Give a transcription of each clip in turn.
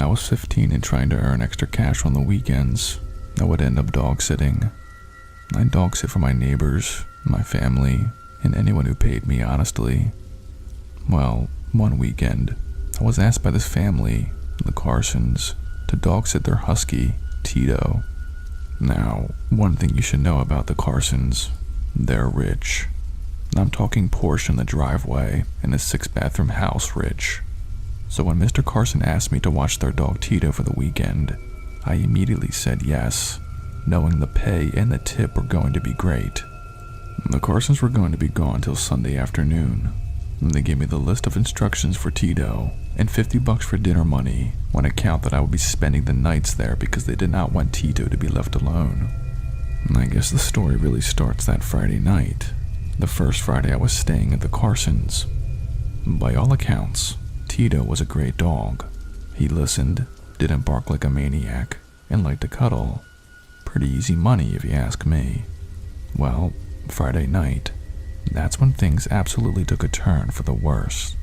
When I was 15 and trying to earn extra cash on the weekends, I would end up dog sitting. I'd dog sit for my neighbors, my family, and anyone who paid me honestly. Well, one weekend, I was asked by this family, the Carsons, to dog sit their husky, Tito. Now, one thing you should know about the Carsons, they're rich. I'm talking Porsche in the driveway and a 6-bathroom house rich. So when Mr. Carson asked me to watch their dog Tito for the weekend, I immediately said yes, knowing the pay and the tip were going to be great. The Carsons were going to be gone till Sunday afternoon. They gave me the list of instructions for Tito and $50 for dinner money on account that I would be spending the nights there because they did not want Tito to be left alone. I guess the story really starts that Friday night, the first Friday I was staying at the Carsons. By all accounts, Tito was a great dog. He listened, didn't bark like a maniac, and liked to cuddle. Pretty easy money if you ask me. Well, Friday night, that's when things absolutely took a turn for the worse.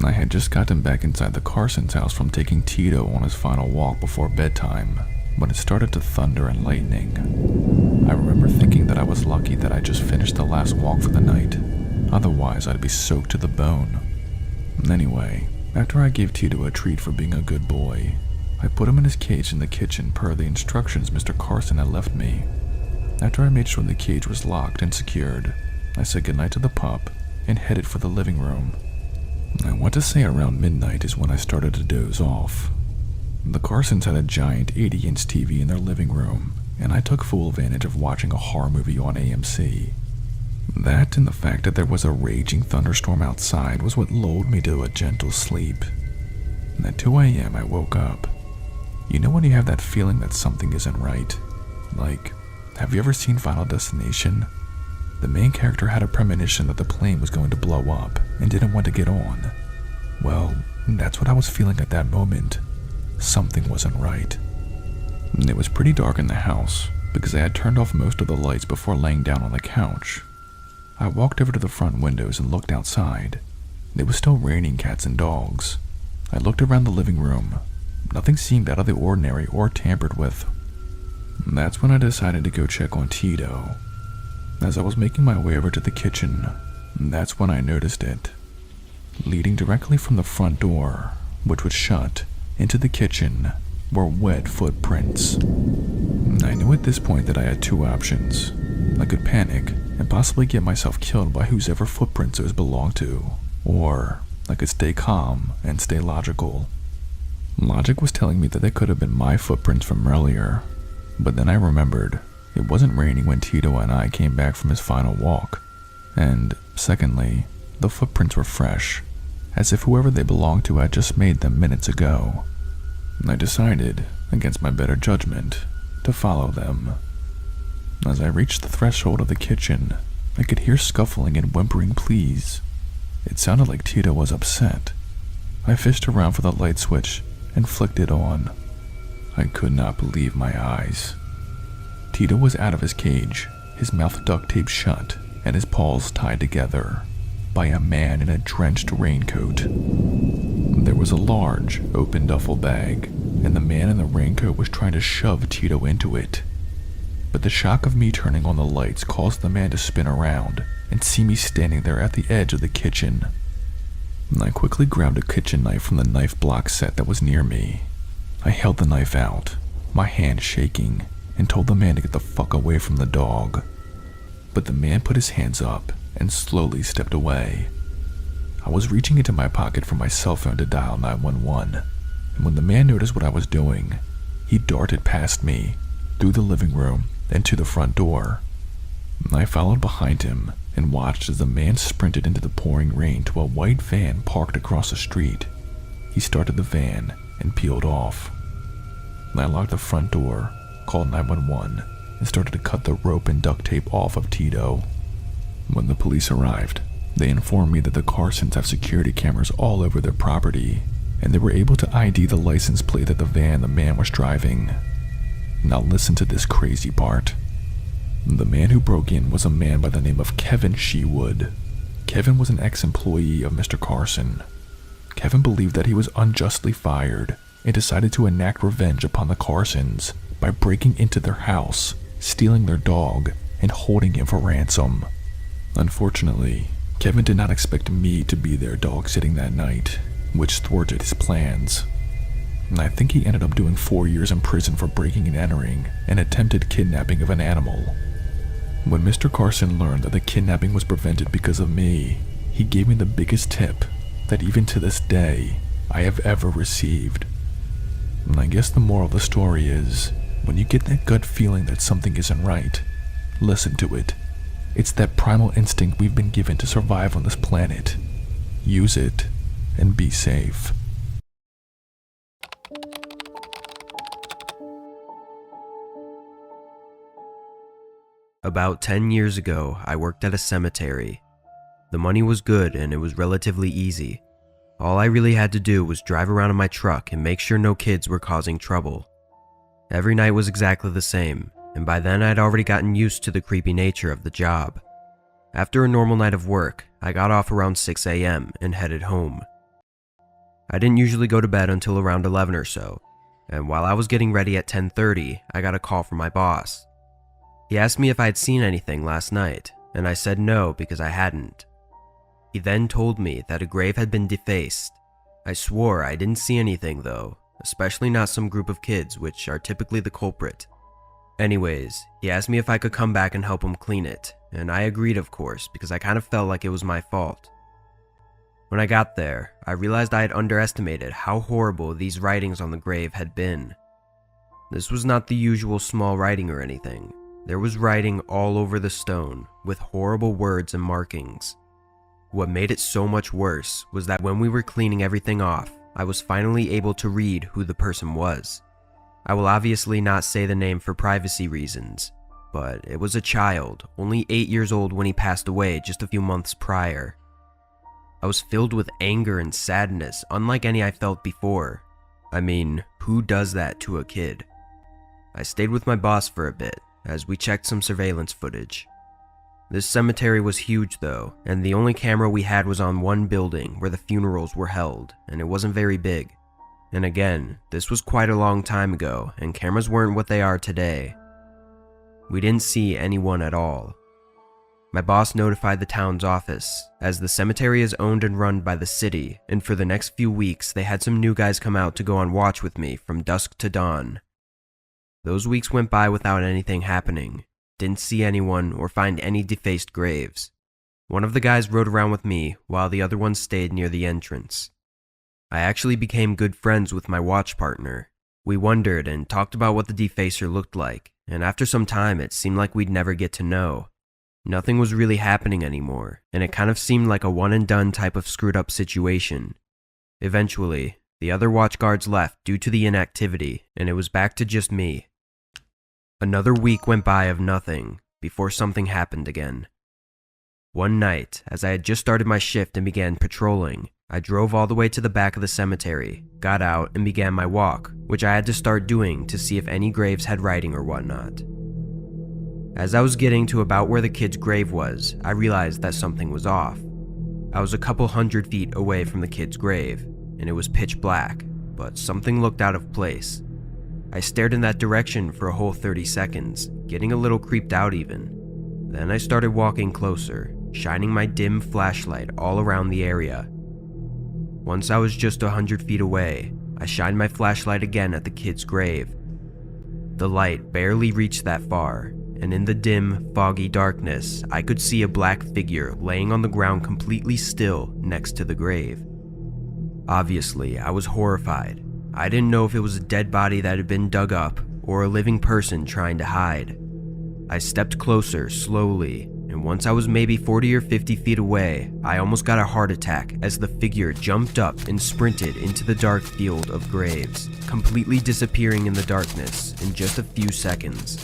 I had just gotten back inside the Carsons' house from taking Tito on his final walk before bedtime when it started to thunder and lightning. I remember thinking that I was lucky that I just finished the last walk for the night. Otherwise, I'd be soaked to the bone. Anyway, after I gave Tito a treat for being a good boy, I put him in his cage in the kitchen per the instructions Mr. Carson had left me. After I made sure the cage was locked and secured, I said goodnight to the pup and headed for the living room. I want to say around midnight is when I started to doze off. The Carsons had a giant 80-inch TV in their living room, and I took full advantage of watching a horror movie on AMC. That and the fact that there was a raging thunderstorm outside was what lulled me to a gentle sleep. And at 2 a.m. I woke up. You know when you have that feeling that something isn't right? Like, have you ever seen Final Destination? The main character had a premonition that the plane was going to blow up and didn't want to get on. Well, that's what I was feeling at that moment. Something wasn't right. It was pretty dark in the house because I had turned off most of the lights before laying down on the couch. I walked over to the front windows and looked outside. It was still raining cats and dogs. I looked around the living room. Nothing seemed out of the ordinary or tampered with. That's when I decided to go check on Tito. As I was making my way over to the kitchen, that's when I noticed it. Leading directly from the front door, which was shut, into the kitchen were wet footprints. I knew at this point that I had two options. I could panic and possibly get myself killed by whosever footprints those belonged to, or I could stay calm and stay logical. Logic was telling me that they could have been my footprints from earlier, but then I remembered it wasn't raining when Tito and I came back from his final walk, and secondly, the footprints were fresh, as if whoever they belonged to had just made them minutes ago. I decided, against my better judgment, to follow them. As I reached the threshold of the kitchen, I could hear scuffling and whimpering pleas. It sounded like Tito was upset. I fished around for the light switch and flicked it on. I could not believe my eyes. Tito was out of his cage, his mouth duct taped shut and his paws tied together by a man in a drenched raincoat. There was a large, open duffel bag, and the man in the raincoat was trying to shove Tito into it. But the shock of me turning on the lights caused the man to spin around and see me standing there at the edge of the kitchen. I quickly grabbed a kitchen knife from the knife block set that was near me. I held the knife out, my hand shaking, and told the man to get the fuck away from the dog. But the man put his hands up and slowly stepped away. I was reaching into my pocket for my cell phone to dial 911, and when the man noticed what I was doing, he darted past me, through the living room, and to the front door. I followed behind him and watched as the man sprinted into the pouring rain to a white van parked across the street. He started the van and peeled off. I locked the front door, called 911, and started to cut the rope and duct tape off of Tito. When the police arrived, they informed me that the Carsons have security cameras all over their property, and they were able to ID the license plate that the van the man was driving. Now listen to this crazy part. The man who broke in was a man by the name of Kevin Shewood. Kevin was an ex-employee of Mr. Carson. Kevin believed that he was unjustly fired and decided to enact revenge upon the Carsons by breaking into their house, stealing their dog, and holding him for ransom. Unfortunately, Kevin did not expect me to be there dog sitting that night, which thwarted his plans. And I think he ended up doing 4 years in prison for breaking and entering and attempted kidnapping of an animal. When Mr. Carson learned that the kidnapping was prevented because of me, he gave me the biggest tip that even to this day I have ever received. And I guess the moral of the story is, when you get that gut feeling that something isn't right, listen to it. It's that primal instinct we've been given to survive on this planet. Use it and be safe. About 10 years ago, I worked at a cemetery. The money was good and it was relatively easy. All I really had to do was drive around in my truck and make sure no kids were causing trouble. Every night was exactly the same, and by then I'd already gotten used to the creepy nature of the job. After a normal night of work, I got off around 6 a.m. and headed home. I didn't usually go to bed until around 11 or so, and while I was getting ready at 10:30, I got a call from my boss. He asked me if I had seen anything last night, and I said no because I hadn't. He then told me that a grave had been defaced. I swore I didn't see anything though, especially not some group of kids, which are typically the culprit. Anyways, he asked me if I could come back and help him clean it, and I agreed of course because I kind of felt like it was my fault. When I got there, I realized I had underestimated how horrible these writings on the grave had been. This was not the usual small writing or anything. There was writing all over the stone, with horrible words and markings. What made it so much worse was that when we were cleaning everything off, I was finally able to read who the person was. I will obviously not say the name for privacy reasons, but it was a child, only 8 years old when he passed away just a few months prior. I was filled with anger and sadness, unlike any I felt before. I mean, who does that to a kid? I stayed with my boss for a bit, as we checked some surveillance footage. This cemetery was huge though, and the only camera we had was on one building where the funerals were held, and it wasn't very big. And again, this was quite a long time ago, and cameras weren't what they are today. We didn't see anyone at all. My boss notified the town's office, as the cemetery is owned and run by the city, and for the next few weeks they had some new guys come out to go on watch with me from dusk to dawn. Those weeks went by without anything happening. Didn't see anyone or find any defaced graves. One of the guys rode around with me while the other one stayed near the entrance. I actually became good friends with my watch partner. We wondered and talked about what the defacer looked like, and after some time it seemed like we'd never get to know. Nothing was really happening anymore, and it kind of seemed like a one and done type of screwed up situation. Eventually, the other watch guards left due to the inactivity, and it was back to just me. Another week went by of nothing, before something happened again. One night, as I had just started my shift and began patrolling, I drove all the way to the back of the cemetery, got out, and began my walk, which I had to start doing to see if any graves had writing or whatnot. As I was getting to about where the kid's grave was, I realized that something was off. I was a couple 100 feet away from the kid's grave, and it was pitch black, but something looked out of place. I stared in that direction for a whole 30 seconds, getting a little creeped out even. Then I started walking closer, shining my dim flashlight all around the area. Once I was just 100 feet away, I shined my flashlight again at the kid's grave. The light barely reached that far, and in the dim, foggy darkness, I could see a black figure laying on the ground completely still next to the grave. Obviously, I was horrified. I didn't know if it was a dead body that had been dug up or a living person trying to hide. I stepped closer slowly, and once I was maybe 40 or 50 feet away, I almost got a heart attack as the figure jumped up and sprinted into the dark field of graves, completely disappearing in the darkness in just a few seconds.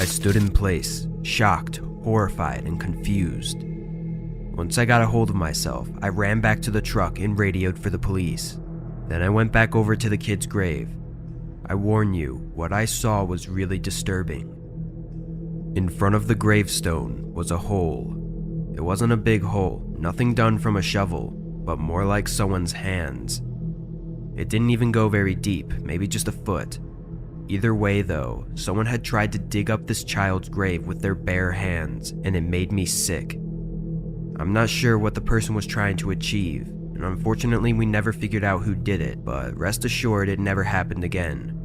I stood in place, shocked, horrified, and confused. Once I got a hold of myself, I ran back to the truck and radioed for the police. Then I went back over to the kid's grave. I warn you, what I saw was really disturbing. In front of the gravestone was a hole. It wasn't a big hole, nothing done from a shovel, but more like someone's hands. It didn't even go very deep, maybe just a foot. Either way though, someone had tried to dig up this child's grave with their bare hands, and it made me sick. I'm not sure what the person was trying to achieve, and unfortunately we never figured out who did it, but rest assured it never happened again.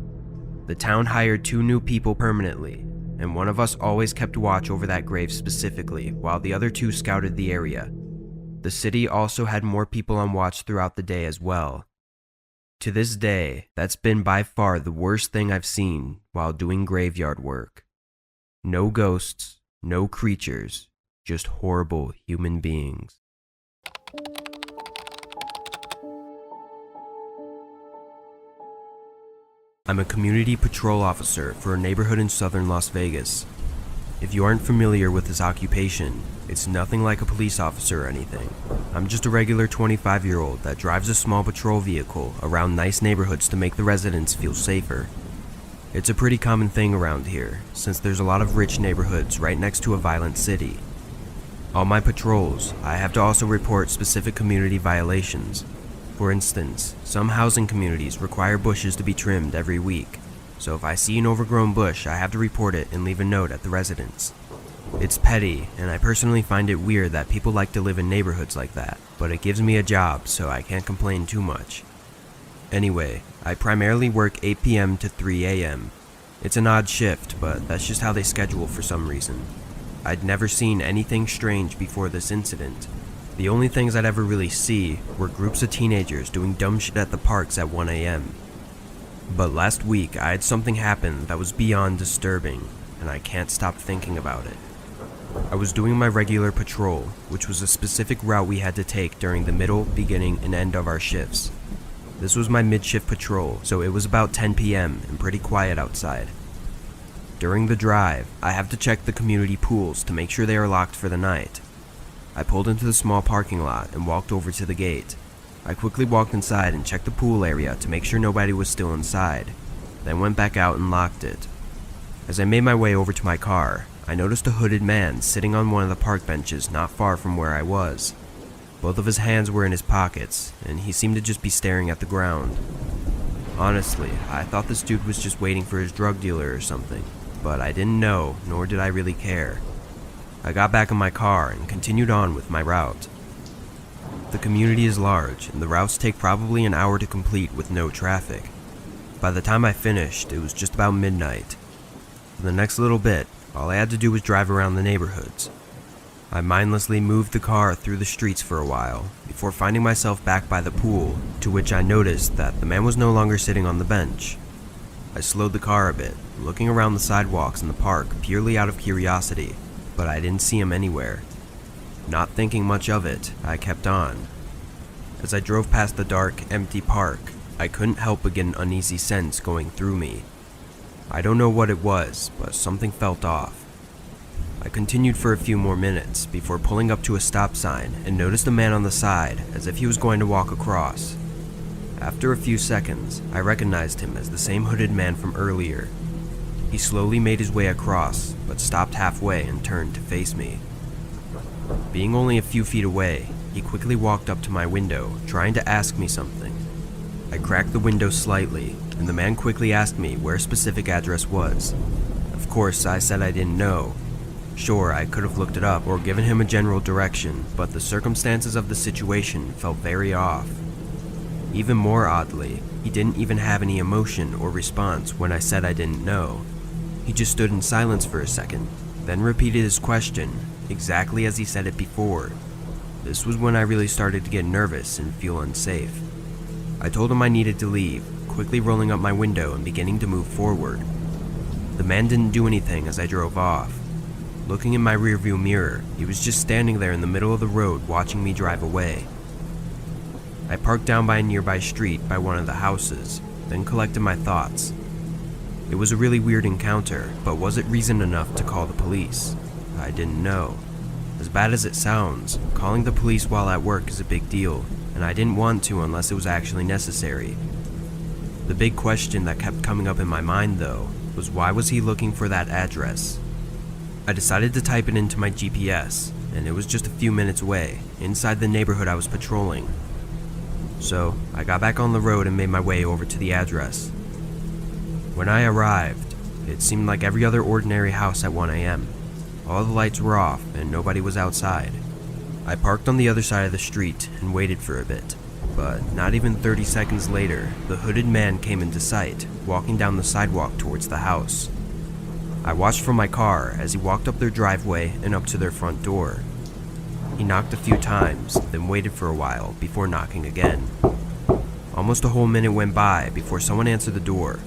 The town hired 2 new people permanently, and one of us always kept watch over that grave specifically, while the other 2 scouted the area. The city also had more people on watch throughout the day as well. To this day, that's been by far the worst thing I've seen while doing graveyard work. No ghosts, no creatures, just horrible human beings. I'm a community patrol officer for a neighborhood in southern Las Vegas. If you aren't familiar with this occupation, it's nothing like a police officer or anything. I'm just a regular 25-year-old that drives a small patrol vehicle around nice neighborhoods to make the residents feel safer. It's a pretty common thing around here, since there's a lot of rich neighborhoods right next to a violent city. On my patrols, I have to also report specific community violations. For instance, some housing communities require bushes to be trimmed every week. So if I see an overgrown bush, I have to report it and leave a note at the residence. It's petty, and I personally find it weird that people like to live in neighborhoods like that, but it gives me a job, so I can't complain too much. Anyway, I primarily work 8 p.m. to 3 a.m. It's an odd shift, but that's just how they schedule for some reason. I'd never seen anything strange before this incident. The only things I'd ever really see were groups of teenagers doing dumb shit at the parks at 1 a.m. But last week, I had something happen that was beyond disturbing, and I can't stop thinking about it. I was doing my regular patrol, which was a specific route we had to take during the middle, beginning, and end of our shifts. This was my mid-shift patrol, so it was about 10 p.m. and pretty quiet outside. During the drive, I have to check the community pools to make sure they are locked for the night. I pulled into the small parking lot and walked over to the gate. I quickly walked inside and checked the pool area to make sure nobody was still inside, then went back out and locked it. As I made my way over to my car, I noticed a hooded man sitting on one of the park benches not far from where I was. Both of his hands were in his pockets, and he seemed to just be staring at the ground. Honestly, I thought this dude was just waiting for his drug dealer or something, but I didn't know, nor did I really care. I got back in my car and continued on with my route. The community is large, and the routes take probably an hour to complete with no traffic. By the time I finished, it was just about midnight. For the next little bit, all I had to do was drive around the neighborhoods. I mindlessly moved the car through the streets for a while, before finding myself back by the pool, to which I noticed that the man was no longer sitting on the bench. I slowed the car a bit, looking around the sidewalks in the park purely out of curiosity, but I didn't see him anywhere. Not thinking much of it, I kept on. As I drove past the dark, empty park, I couldn't help but get an uneasy sense going through me. I don't know what it was, but something felt off. I continued for a few more minutes before pulling up to a stop sign and noticed a man on the side as if he was going to walk across. After a few seconds, I recognized him as the same hooded man from earlier. He slowly made his way across, but stopped halfway and turned to face me. Being only a few feet away, he quickly walked up to my window, trying to ask me something. I cracked the window slightly, and the man quickly asked me where a specific address was. Of course, I said I didn't know. Sure, I could have looked it up or given him a general direction, but the circumstances of the situation felt very off. Even more oddly, he didn't even have any emotion or response when I said I didn't know. He just stood in silence for a second, then repeated his question, exactly as he said it before. This was when I really started to get nervous and feel unsafe. I told him I needed to leave, quickly rolling up my window and beginning to move forward. The man didn't do anything as I drove off. Looking in my rearview mirror, he was just standing there in the middle of the road watching me drive away. I parked down by a nearby street by one of the houses, then collected my thoughts. It was a really weird encounter, but was it reason enough to call the police? I didn't know. As bad as it sounds, calling the police while at work is a big deal, and I didn't want to unless it was actually necessary. The big question that kept coming up in my mind, though, was why was he looking for that address? I decided to type it into my GPS, and it was just a few minutes away, inside the neighborhood I was patrolling. So I got back on the road and made my way over to the address. When I arrived, it seemed like every other ordinary house at 1 a.m. All the lights were off and nobody was outside. I parked on the other side of the street and waited for a bit, but not even 30 seconds later, the hooded man came into sight, walking down the sidewalk towards the house. I watched from my car as he walked up their driveway and up to their front door. He knocked a few times, then waited for a while before knocking again. Almost a whole minute went by before someone answered the door.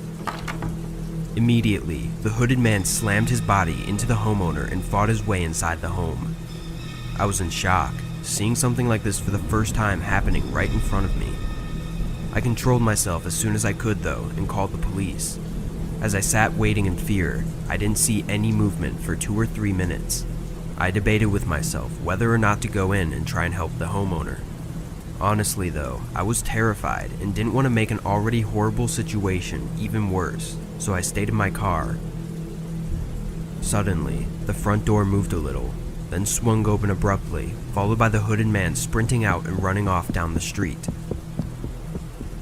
Immediately, the hooded man slammed his body into the homeowner and fought his way inside the home. I was in shock, seeing something like this for the first time happening right in front of me. I controlled myself as soon as I could though and called the police. As I sat waiting in fear, I didn't see any movement for 2 or 3 minutes. I debated with myself whether or not to go in and try and help the homeowner. Honestly though, I was terrified and didn't want to make an already horrible situation even worse, so I stayed in my car. Suddenly, the front door moved a little, then swung open abruptly, followed by the hooded man sprinting out and running off down the street.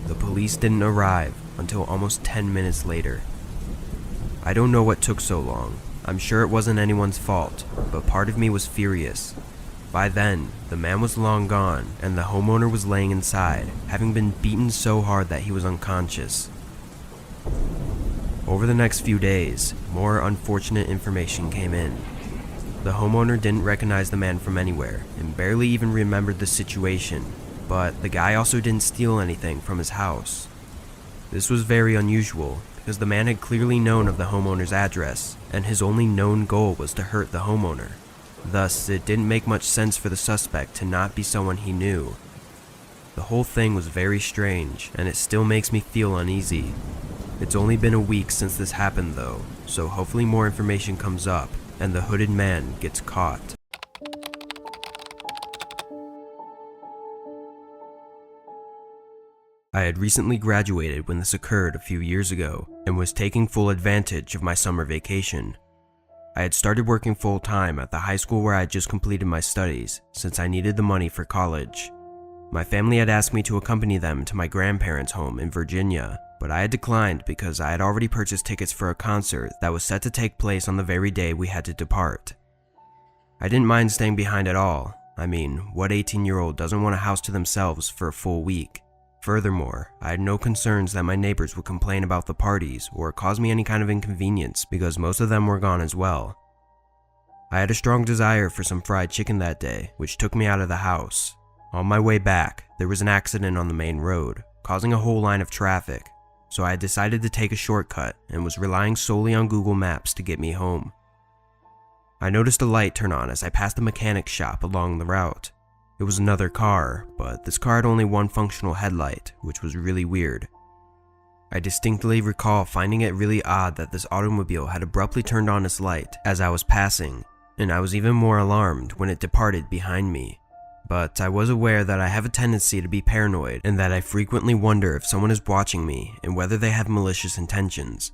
The police didn't arrive until almost 10 minutes later. I don't know what took so long. I'm sure it wasn't anyone's fault, but part of me was furious. By then, the man was long gone, and the homeowner was laying inside, having been beaten so hard that he was unconscious. Over the next few days, more unfortunate information came in. The homeowner didn't recognize the man from anywhere, and barely even remembered the situation, but the guy also didn't steal anything from his house. This was very unusual, because the man had clearly known of the homeowner's address, and his only known goal was to hurt the homeowner. Thus, it didn't make much sense for the suspect to not be someone he knew. The whole thing was very strange, and it still makes me feel uneasy. It's only been a week since this happened though, so hopefully more information comes up, and the hooded man gets caught. I had recently graduated when this occurred a few years ago, and was taking full advantage of my summer vacation. I had started working full-time at the high school where I had just completed my studies, since I needed the money for college. My family had asked me to accompany them to my grandparents' home in Virginia, but I had declined because I had already purchased tickets for a concert that was set to take place on the very day we had to depart. I didn't mind staying behind at all. I mean, what 18-year-old doesn't want a house to themselves for a full week? Furthermore, I had no concerns that my neighbors would complain about the parties or cause me any kind of inconvenience because most of them were gone as well. I had a strong desire for some fried chicken that day, which took me out of the house. On my way back, there was an accident on the main road, causing a whole line of traffic, so I had decided to take a shortcut and was relying solely on Google Maps to get me home. I noticed a light turn on as I passed a mechanic shop along the route. It was another car, but this car had only one functional headlight, which was really weird. I distinctly recall finding it really odd that this automobile had abruptly turned on its light as I was passing, and I was even more alarmed when it departed behind me. But I was aware that I have a tendency to be paranoid and that I frequently wonder if someone is watching me and whether they have malicious intentions.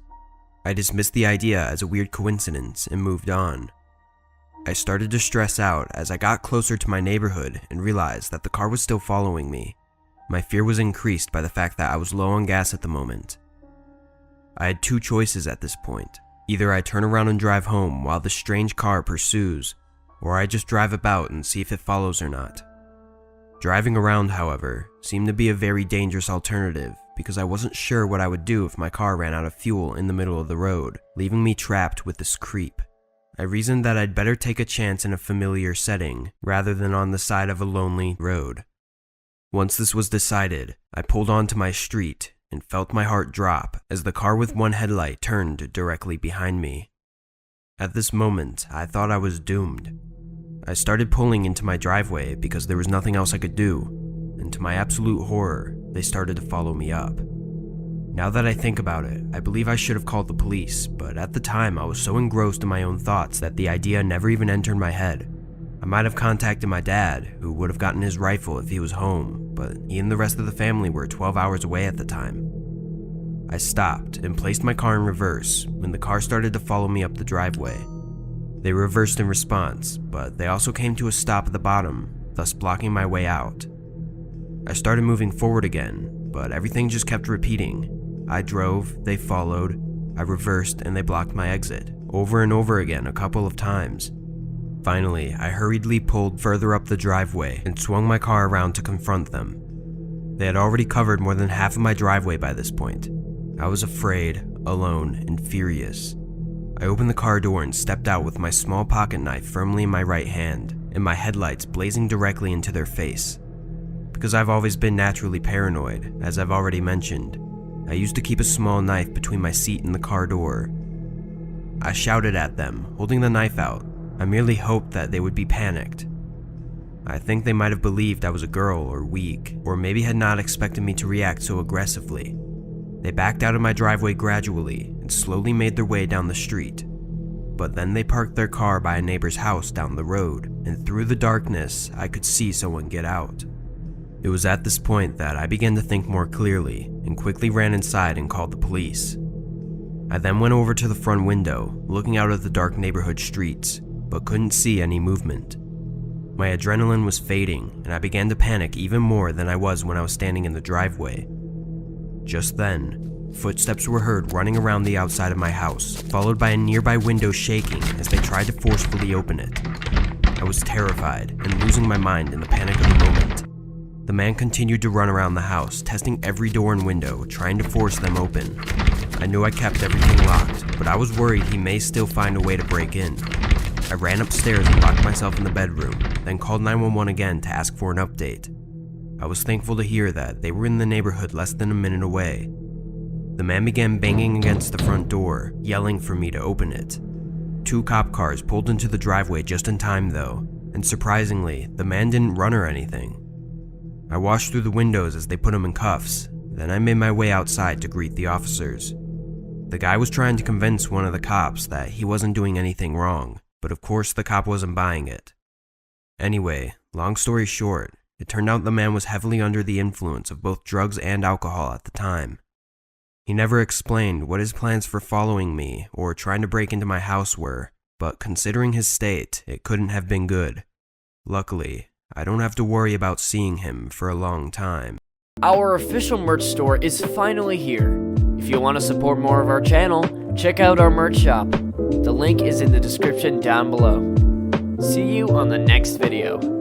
I dismissed the idea as a weird coincidence and moved on. I started to stress out as I got closer to my neighborhood and realized that the car was still following me. My fear was increased by the fact that I was low on gas at the moment. I had two choices at this point. Either I turn around and drive home while the strange car pursues, or I just drive about and see if it follows or not. Driving around, however, seemed to be a very dangerous alternative because I wasn't sure what I would do if my car ran out of fuel in the middle of the road, leaving me trapped with this creep. I reasoned that I'd better take a chance in a familiar setting rather than on the side of a lonely road. Once this was decided, I pulled onto my street and felt my heart drop as the car with one headlight turned directly behind me. At this moment, I thought I was doomed. I started pulling into my driveway because there was nothing else I could do, and to my absolute horror, they started to follow me up. Now that I think about it, I believe I should have called the police, but at the time I was so engrossed in my own thoughts that the idea never even entered my head. I might have contacted my dad, who would have gotten his rifle if he was home, but he and the rest of the family were 12 hours away at the time. I stopped and placed my car in reverse when the car started to follow me up the driveway. They reversed in response, but they also came to a stop at the bottom, thus blocking my way out. I started moving forward again, but everything just kept repeating. I drove, they followed, I reversed, and they blocked my exit, over and over again a couple of times. Finally, I hurriedly pulled further up the driveway and swung my car around to confront them. They had already covered more than half of my driveway by this point. I was afraid, alone, and furious. I opened the car door and stepped out with my small pocket knife firmly in my right hand, and my headlights blazing directly into their face. Because I've always been naturally paranoid, as I've already mentioned, I used to keep a small knife between my seat and the car door. I shouted at them, holding the knife out. I merely hoped that they would be panicked. I think they might have believed I was a girl or weak, or maybe had not expected me to react so aggressively. They backed out of my driveway gradually and slowly made their way down the street. But then they parked their car by a neighbor's house down the road, and through the darkness, I could see someone get out. It was at this point that I began to think more clearly and quickly ran inside and called the police. I then went over to the front window, looking out at the dark neighborhood streets, but couldn't see any movement. My adrenaline was fading, and I began to panic even more than I was when I was standing in the driveway. Just then, footsteps were heard running around the outside of my house, followed by a nearby window shaking as they tried to forcefully open it. I was terrified and losing my mind in the panic of the moment. The man continued to run around the house, testing every door and window, trying to force them open. I knew I kept everything locked, but I was worried he may still find a way to break in. I ran upstairs and locked myself in the bedroom, then called 911 again to ask for an update. I was thankful to hear that they were in the neighborhood less than a minute away. The man began banging against the front door, yelling for me to open it. 2 cop cars pulled into the driveway just in time though, and surprisingly, the man didn't run or anything. I watched through the windows as they put him in cuffs, then I made my way outside to greet the officers. The guy was trying to convince one of the cops that he wasn't doing anything wrong, but of course the cop wasn't buying it. Anyway, long story short, it turned out the man was heavily under the influence of both drugs and alcohol at the time. He never explained what his plans for following me or trying to break into my house were, but considering his state, it couldn't have been good. Luckily, I don't have to worry about seeing him for a long time. Our official merch store is finally here. If you want to support more of our channel, check out our merch shop. The link is in the description down below. See you on the next video.